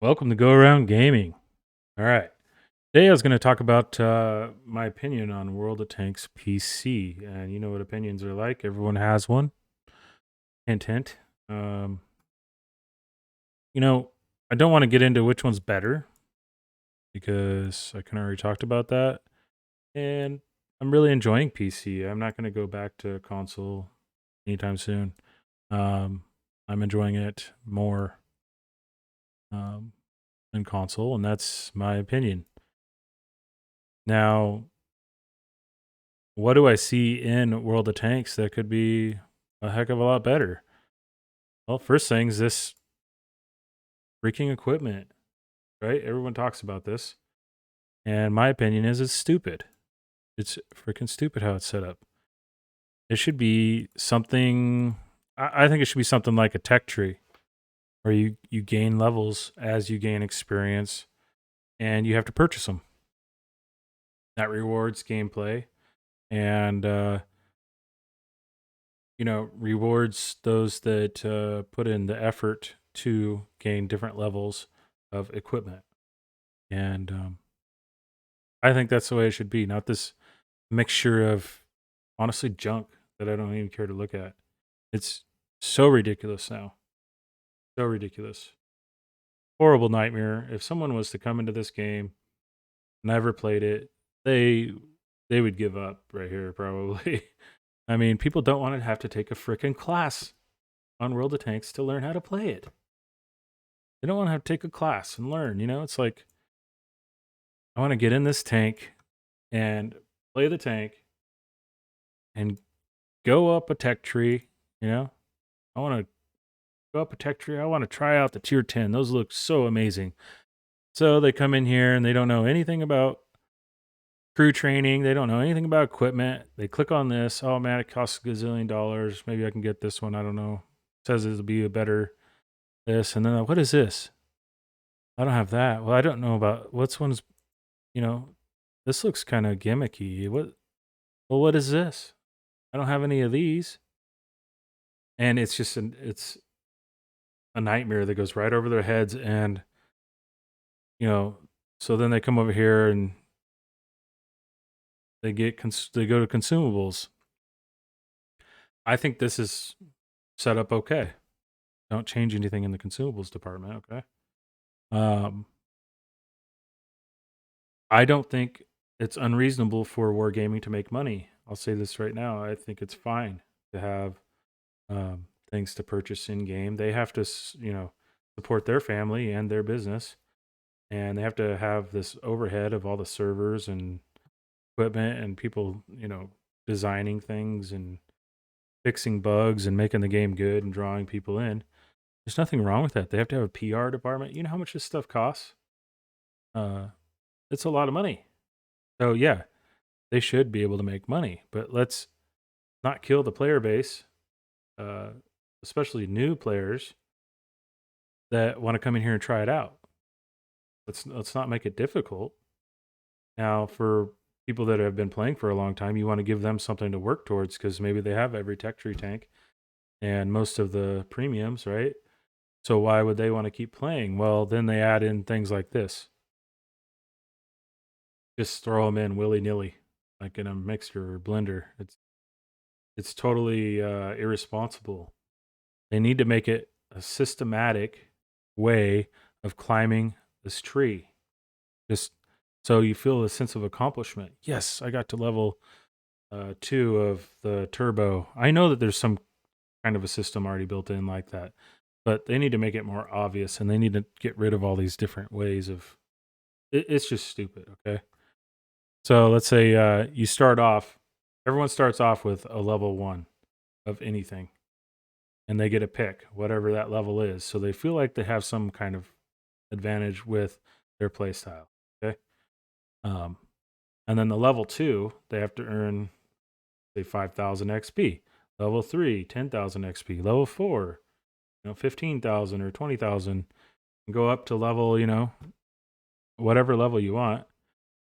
Welcome to Go Around Gaming. All right. Today I was going to talk about my opinion on World of Tanks PC. And you know what opinions are like. Everyone has one. Hint, hint. Um, you know, I don't want to get into which one's better because I kind of already talked about that. And I'm really enjoying PC. I'm not going to go back to console anytime soon. Um, I'm enjoying it more um, than console, and that's my opinion. Now, what do I see in World of Tanks that could be a heck of a lot better? Well, first thing is this freaking equipment, right? Everyone talks about this. And my opinion is it's stupid. It's freaking stupid how it's set up. It should be something, I think it should be something like a tech tree where you gain levels as you gain experience and you have to purchase them. That rewards gameplay and, rewards those that put in the effort to gain different levels of equipment. And I think that's the way it should be, not this mixture of honestly junk that I don't even care to look at. It's so ridiculous now. So ridiculous. Horrible nightmare. If someone was to come into this game, never played it, they they would give up right here probably. I mean, people don't want to have to take a freaking class on World of Tanks to learn how to play it. They don't want to have to take a class and learn, It's like I want to get in this tank and play the tank and go up a tech tree, you know? I want to go up a tech tree. I want to try out the tier 10. Those look so amazing. So they come in here and they don't know anything about crew training. They don't know anything about equipment. They click on this. Oh man, it costs a gazillion dollars. Maybe I can get this one. I don't know. Says it'll be a better this. And then what is this? I don't have that. Well, I don't know about what's one's, you know, this looks kind of gimmicky. What is this? I don't have any of these. And it's a nightmare that goes right over their heads. And, you know, so then they come over here and they go to consumables. I think this is set up okay. Don't change anything in the consumables department, okay? Um, I don't think it's unreasonable for wargaming to make money. I'll say this right now. I think it's fine to have things to purchase in game. They have to, support their family and their business, and they have to have this overhead of all the servers and equipment and people, designing things and fixing bugs and making the game good and drawing people in. There's nothing wrong with that. They have to have a PR department. You know how much this stuff costs? Uh, it's a lot of money. So yeah, they should be able to make money, but let's not kill the player base, uh, especially new players that want to come in here and try it out. Let's not make it difficult. Now, for people that have been playing for a long time, you want to give them something to work towards because maybe they have every tech tree tank and most of the premiums, right? So why would they want to keep playing? Well, then they add in things like this. Just throw them in willy nilly, like in a mixer or blender. It's totally irresponsible. They need to make it a systematic way of climbing this tree. Just so you feel a sense of accomplishment. Yes, I got to level 2 of the turbo. I know that there's some kind of a system already built in like that, but they need to make it more obvious and they need to get rid of all these different ways of it's just stupid, okay? So let's say you start off, everyone starts off with a level 1 of anything and they get a pick, whatever that level is. So they feel like they have some kind of advantage with their play style, okay? Um, and then the level 2, they have to earn, say, 5,000 XP. Level 3, 10,000 XP. Level 4, 15,000 or 20,000. And go up to level, whatever level you want.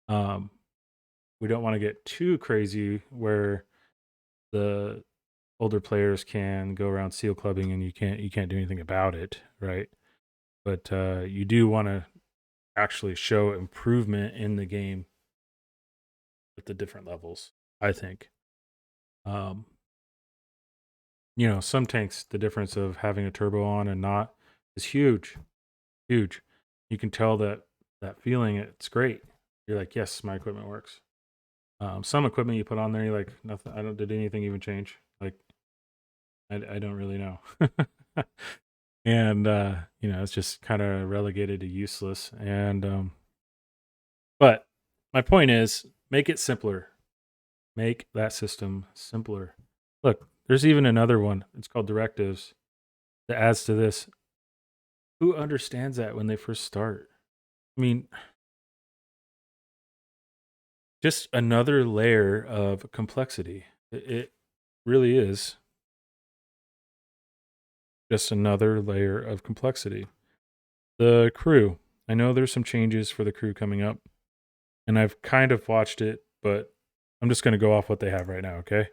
Um, we don't want to get too crazy where the older players can go around seal clubbing and you can't do anything about it, right? but you do want to actually show improvement in the game with the different levels. I think. Um, some tanks, the difference of having a turbo on and not is huge, huge. You can tell that feeling. It's great. You're like, yes, my equipment works. Some equipment you put on there, you're like, nothing. I don't. Did anything even change? Like, I don't really know. And it's just kind of relegated to useless. And but my point is, make it simpler. Make that system simpler. Look, there's even another one. It's called directives that adds to this. Who understands that when they first start? I mean, just another layer of complexity. It really is just another layer of complexity. The crew. I know there's some changes for the crew coming up, and I've kind of watched it, but I'm just going to go off what they have right now, okay?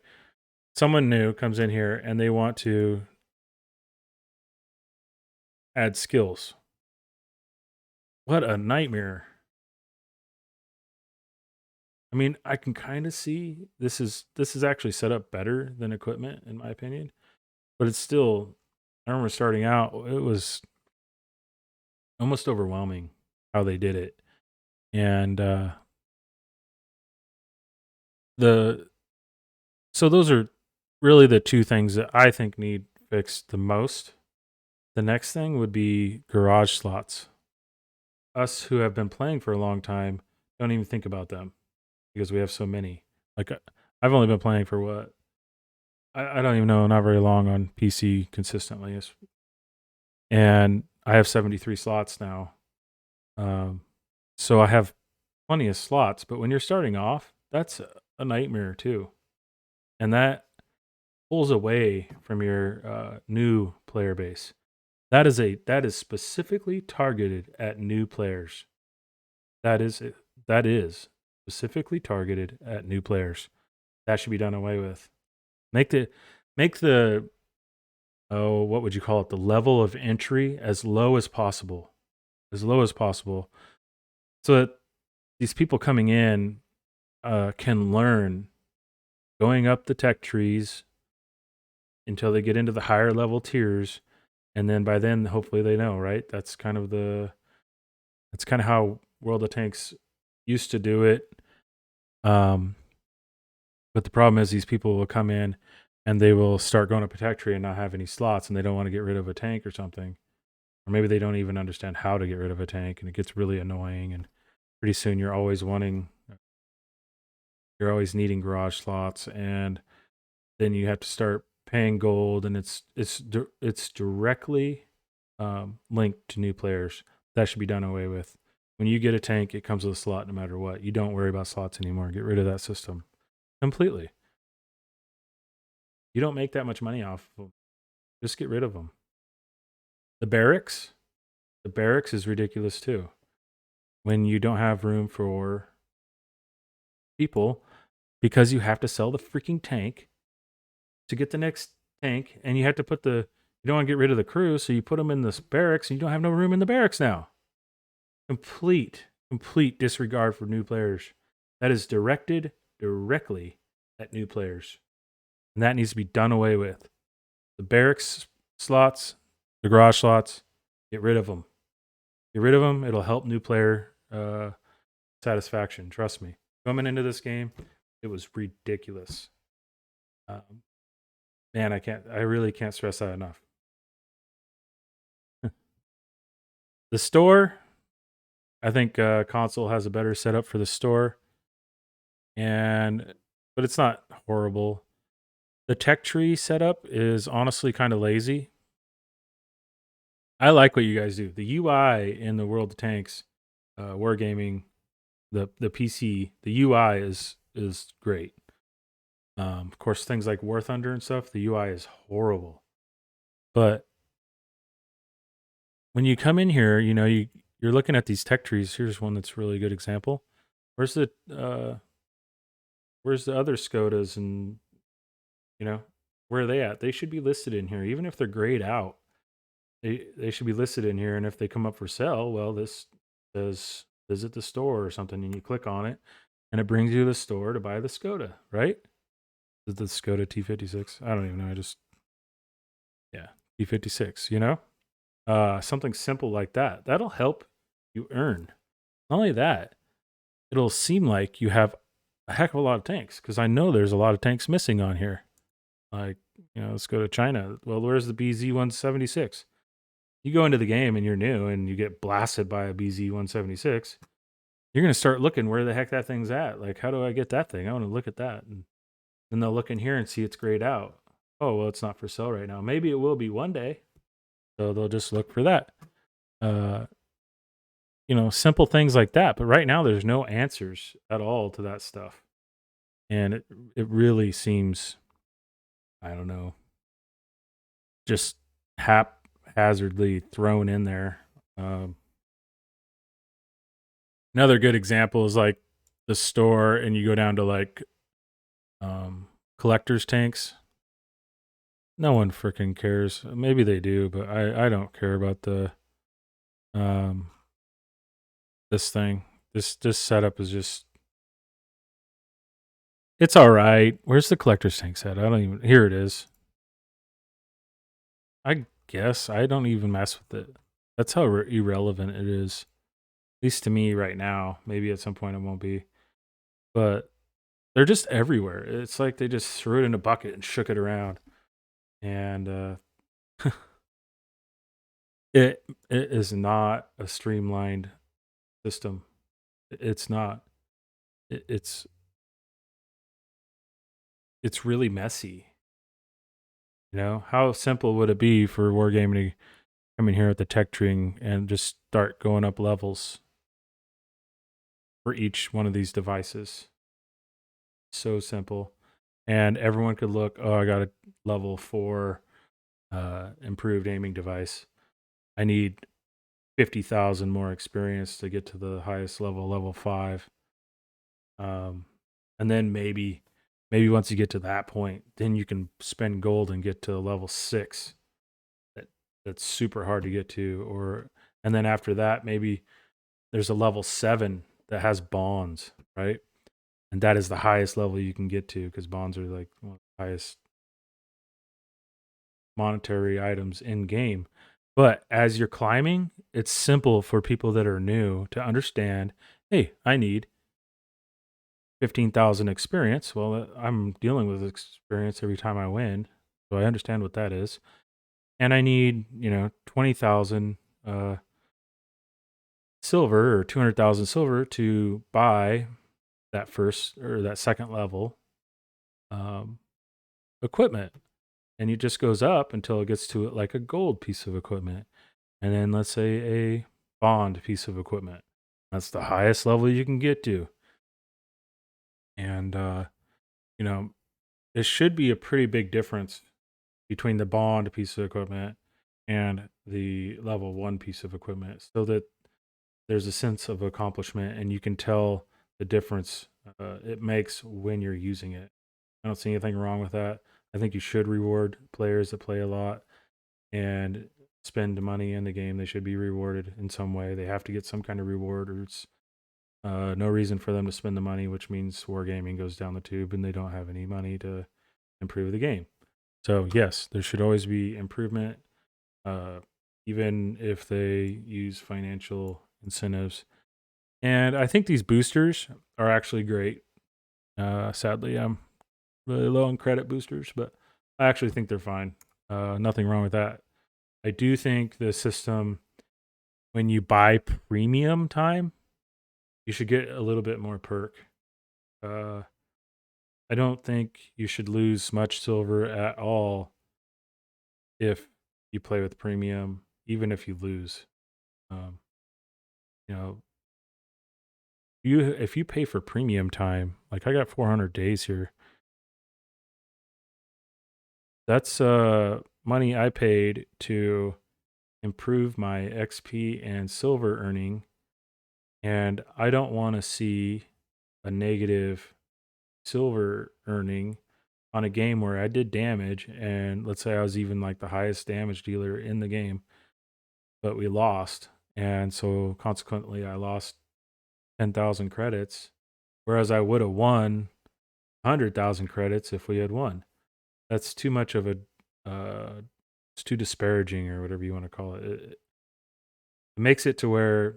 Someone new comes in here and they want to add skills. What a nightmare. I mean, I can kind of see this is actually set up better than equipment in my opinion, but it's still I remember starting out, it was almost overwhelming how they did it. And the so those are really the two things that I think need fixed the most. The next thing would be garage slots. Us who have been playing for a long time don't even think about them because we have so many. Like I've only been playing for what I don't even know, not very long on PC consistently. And I have 73 slots now. Um, so I have plenty of slots, but when you're starting off, that's a nightmare too. And that pulls away from your new player base. That is specifically targeted at new players. That is specifically targeted at new players. That should be done away with. Make the what would you call it? The level of entry as low as possible. As low as possible. So that these people coming in can learn going up the tech trees until they get into the higher level tiers. And then by then, hopefully they know, right? That's kind of how World of Tanks used to do it. Um, but the problem is these people will come in and they will start going up a tech tree and not have any slots, and they don't want to get rid of a tank or something. Or maybe they don't even understand how to get rid of a tank, and it gets really annoying. And pretty soon you're always needing garage slots, and then you have to start paying gold, and it's directly linked to new players. That should be done away with. When you get a tank, it comes with a slot no matter what. You don't worry about slots anymore. Get rid of that system completely. You don't make that much money off of them. Just get rid of them. The barracks, the barracks is ridiculous too. When you don't have room for people because you have to sell the freaking tank to get the next tank, and you have to you don't want to get rid of the crew, so you put them in this barracks, and you don't have no room in the barracks now. Complete disregard for new players. That is directed directly at new players, and that needs to be done away with. The barracks slots, the garage slots, get rid of them. Get rid of them. It'll help new player satisfaction. Trust me. Coming into this game, it was ridiculous. Um, Man, I really can't stress that enough. The store, I think console has a better setup for the store, and but it's not horrible. The tech tree setup is honestly kind of lazy. I like what you guys do. The UI in the World of Tanks, Wargaming, the PC, the UI is great. Of course, things like War Thunder and stuff, the UI is horrible. But when you come in here, you're looking at these tech trees. Here's one that's really a good example. Where's the where's the other Skodas, and you know where are they at? They should be listed in here, even if they're grayed out. They should be listed in here, and if they come up for sale, well, this says visit the store or something, and you click on it, and it brings you to the store to buy the Skoda, right? Is it the Skoda T56? I don't even know. I just yeah, T56. Something simple like that. That'll help you earn. Not only that, it'll seem like you have a heck of a lot of tanks because I know there's a lot of tanks missing on here. Like, let's go to China. Well, where's the BZ-176? You go into the game and you're new and you get blasted by a BZ-176. You're going to start looking where the heck that thing's at. Like, how do I get that thing? I want to look at that. And then they'll look in here and see it's grayed out. Oh, well, it's not for sale right now. Maybe it will be one day. So they'll just look for that. Uh, simple things like that. But right now, there's no answers at all to that stuff. And it really seems, I don't know, just haphazardly thrown in there. Another good example is like the store, and you go down to like collector's tanks. No one freaking cares. Maybe they do, but I don't care about the this thing. This setup is just it's all right. Where's the collector's tank set? I don't even here it is. I guess I don't even mess with it. That's how irrelevant it is. At least to me right now. Maybe at some point it won't be. But they're just everywhere. It's like they just threw it in a bucket and shook it around. And it is not a streamlined system. It's not. It's really messy. How simple would it be for Wargaming to come in here at the tech tree and just start going up levels for each one of these devices? So simple. And everyone could look, oh, I got a level 4 improved aiming device. I need 50,000 more experience to get to the highest level 5. And then maybe once you get to that point, then you can spend gold and get to level 6. That's super hard to get to. And then after that, maybe there's a level 7 that has bonds, right? And that is the highest level you can get to because bonds are like one of the highest monetary items in game. But as you're climbing, it's simple for people that are new to understand, hey, I need 15,000 experience. Well, I'm dealing with experience every time I win. So I understand what that is. And I need, 20,000 silver or 200,000 silver to buy that first or that second level equipment. And it just goes up until it gets to like a gold piece of equipment. And then let's say a bond piece of equipment. That's the highest level you can get to. And, it should be a pretty big difference between the bond piece of equipment and the level 1 piece of equipment so that there's a sense of accomplishment and you can tell the difference it makes when you're using it. I don't see anything wrong with that. I think you should reward players that play a lot and spend money in the game. They should be rewarded in some way. They have to get some kind of reward, or it's no reason for them to spend the money, which means wargaming goes down the tube and they don't have any money to improve the game. So yes, there should always be improvement, even if they use financial incentives. And I think these boosters are actually great. Sadly, I'm really low on credit boosters, but I actually think they're fine. Nothing wrong with that. I do think the system, when you buy premium time, you should get a little bit more perk. I don't think you should lose much silver at all if you play with premium, even if you lose. Um, you know, if you pay for premium time, like I got 400 days here, that's money I paid to improve my XP and silver earning, and I don't want to see a negative silver earning on a game where I did damage, and let's say I was even like the highest damage dealer in the game. but we lost, and so consequently, I lost 10,000 credits, whereas I would have won 100,000 credits if we had won. That's too much of a it's too disparaging or whatever you want to call it. It makes it to where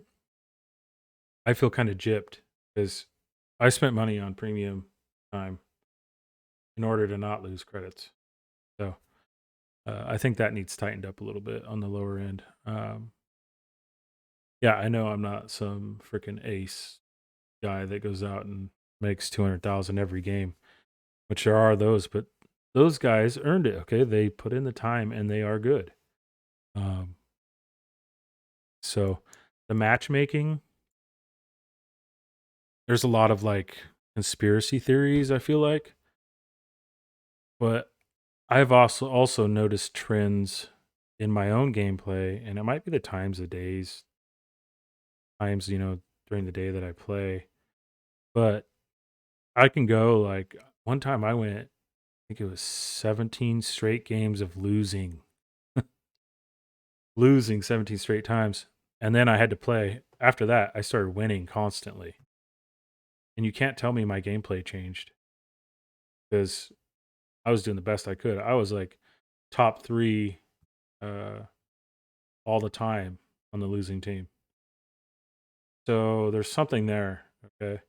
I feel kind of gypped because I spent money on premium time in order to not lose credits. So I think that needs tightened up a little bit on the lower end. Yeah, I know I'm not some freaking ace guy that goes out and makes 200,000 every game, which there are those, but those guys earned it. Okay, they put in the time and they are good. Um, so the matchmaking, there's a lot of like conspiracy theories. I feel like, but I've also noticed trends in my own gameplay, and it might be the times of days, times during the day that I play, but I can go like one time I went, I think it was 17 straight games of losing 17 straight times. And then I had to play. After that, I started winning constantly. And you can't tell me my gameplay changed because I was doing the best I could. I was like top three uh, all the time on the losing team. So there's something there. Okay.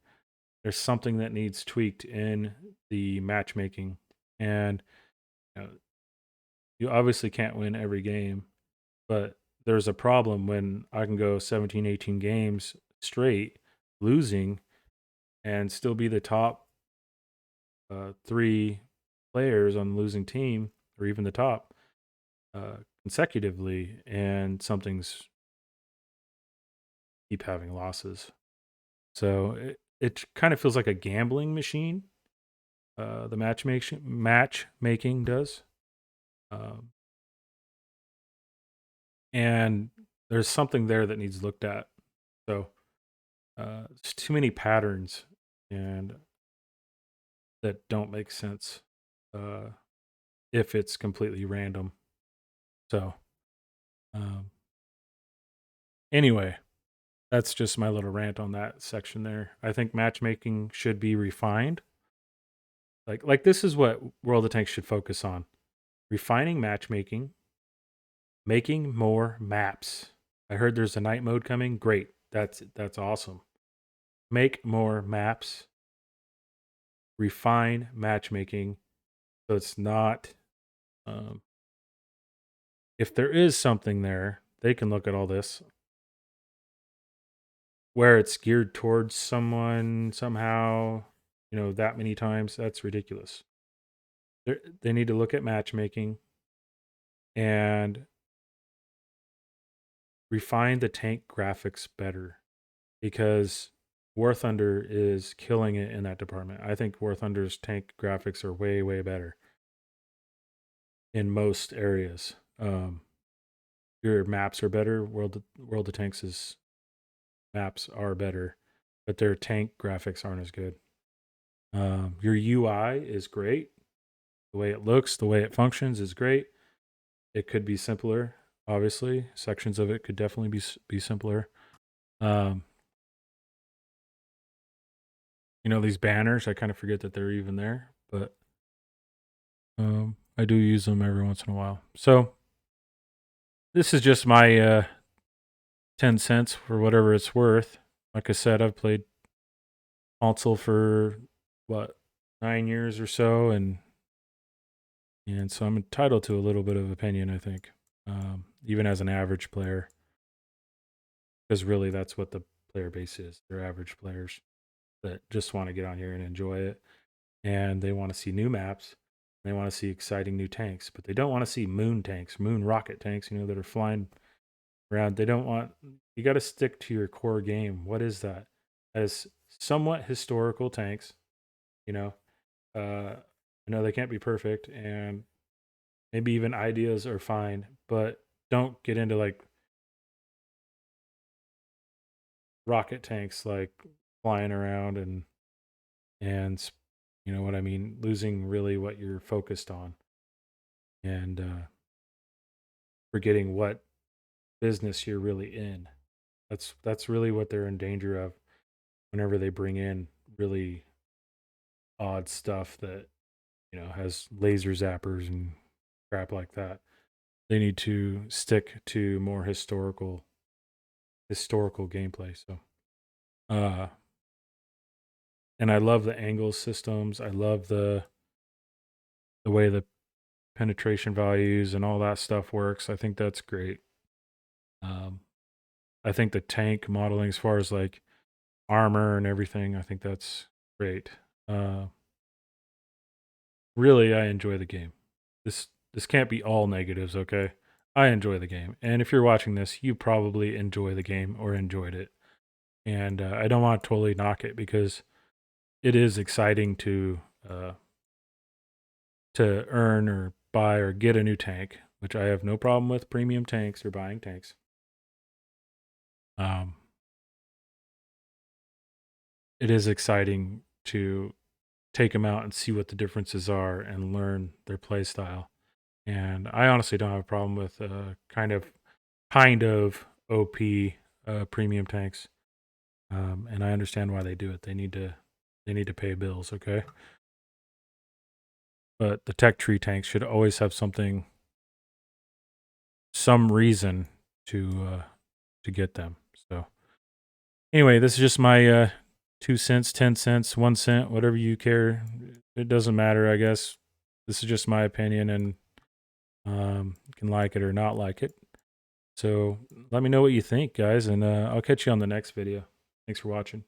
There's something that needs tweaked in the matchmaking. And you, know, you obviously can't win every game, but there's a problem when I can go 17, 18 games straight losing and still be the top three players on the losing team, or even the top consecutively, and something's keep having losses. So it kind of feels like a gambling machine. The matchmaking does, um, and there's something there that needs looked at. So there's too many patterns and that don't make sense uh, if it's completely random. So um, anyway, that's just my little rant on that section there. I think matchmaking should be refined. Like this is what World of Tanks should focus on. Refining matchmaking, making more maps. I heard there's a night mode coming. Great. That's awesome. Make more maps, refine matchmaking so it's not um, if there is something there, they can look at all this where it's geared towards someone somehow, that many times. That's ridiculous. They need to look at matchmaking and refine the tank graphics better because War Thunder is killing it in that department. I think War Thunder's tank graphics are way, way better in most areas. Your maps are better. World of Tanks' maps are better, but their tank graphics aren't as good. Your UI is great. The way it looks, the way it functions is great. It could be simpler, obviously. Sections of it could definitely be simpler. Um, these banners, I kind of forget that they're even there, but I do use them every once in a while. So this is just my 10 cents for whatever it's worth. Like I said, I've played console for what 9 years or so, and so I'm entitled to a little bit of opinion. I think, even as an average player, because really that's what the player base is. They're average players that just want to get on here and enjoy it, and they want to see new maps. They want to see exciting new tanks, but they don't want to see moon tanks, moon rocket tanks, that are flying around. They don't want. You got to stick to your core game. What is that? As somewhat historical tanks, you know. I know they can't be perfect, and maybe even ideas are fine, but don't get into like rocket tanks like flying around and you know what I mean, losing really what you're focused on and forgetting what business you're really in. That's really what they're in danger of whenever they bring in really odd stuff that, has laser zappers and crap like that. They need to stick to more historical gameplay. So, uh, and I love the angle systems. I love the way the penetration values and all that stuff works. I think that's great. Um, I think the tank modeling, as far as like armor and everything, I think that's great. Uh, really, I enjoy the game. This can't be all negatives, okay? I enjoy the game, and if you're watching this, you probably enjoy the game or enjoyed it. And I don't want to totally knock it because it is exciting uh, to earn or buy or get a new tank, which I have no problem with premium tanks or buying tanks. Um, it is exciting to take them out and see what the differences are and learn their play style. And I honestly don't have a problem with kind of OP premium tanks. And I understand why they do it. They need to pay bills, okay? But the tech tree tanks should always have some reason to get them. So anyway, this is just my 2 cents, 10 cents, 1 cent, whatever you care. It doesn't matter, I guess. This is just my opinion, and you can like it or not like it. So let me know what you think, guys, and I'll catch you on the next video. Thanks for watching.